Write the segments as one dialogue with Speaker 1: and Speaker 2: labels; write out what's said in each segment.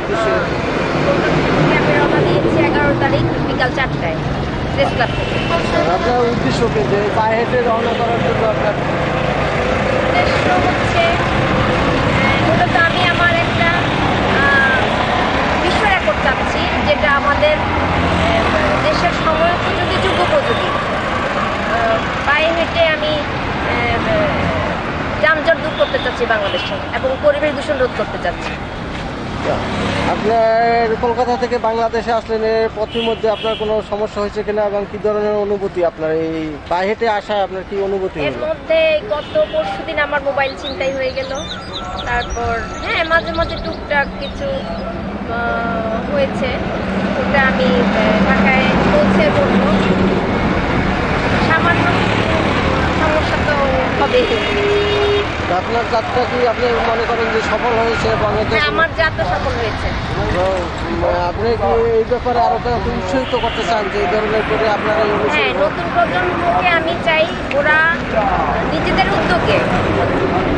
Speaker 1: উদ্দেশ্যে?
Speaker 2: আমি রওনা দিয়েছি 11 তারিখ বিকাল 4টায় প্রেস ক্লাব থেকে।
Speaker 1: আপনার উদ্দেশ্য কি যে পায়ে হেঁটে রওনা করার জন্য আপনার?
Speaker 2: উদ্দেশ্য হচ্ছে মূলত আমি আমার একটা বিশ্ব রেকর্ড চাচ্ছি, যেটা আমাদের দেশের সময়োপযোগী যুগোপযোগী। পায়ে হেঁটে আমি যানজট দূর করতে চাচ্ছি বাংলাদেশে এবং পরিবেশ দূষণ রোধ করতে চাচ্ছি।
Speaker 1: আপনার কলকাতা থেকে বাংলাদেশে আসলেন, এর পথের মধ্যে আপনার কোনো সমস্যা হয়েছে কিনা এবং কি ধরনের অনুভূতি আপনার এই পায়ে হেঁটে আসায় আপনার কি অনুভূতি
Speaker 2: এর
Speaker 1: হলো?
Speaker 2: মধ্যে গত পরশুদিন আমার মোবাইল ছিনতাই হয়ে গেল। তারপর হ্যাঁ, মাঝে মাঝে টুকটাক কিছু হয়েছে, ওটা আমি ঢাকায় পৌঁছে বলবো। সামান্য সমস্যা তো হবেই।
Speaker 1: আপনার যাত্রা কি আপনি মনে করেন যে সফল হয়েছে এবং
Speaker 2: হ্যাঁ, আমার যাত্রা সফল হয়েছে।
Speaker 1: আপনি কি এই ব্যাপারে আরো কাউকে উৎসাহিত করতে চান যে এই ধরনের করে আপনার এই
Speaker 2: হ্যাঁ,
Speaker 1: অনুষ্ঠান?
Speaker 2: নতুন প্রজন্মকে আমি চাই ওরা নিজেদের উদ্যোগে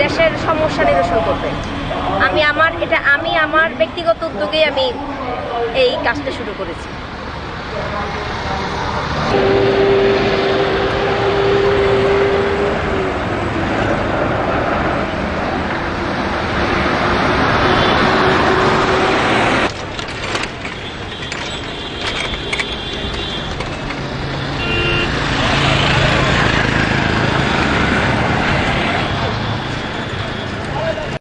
Speaker 2: দেশের সমস্যা নিরসন করবে। আমি আমার ব্যক্তিগত উদ্যোগেই আমি এই কাজটা শুরু করেছি।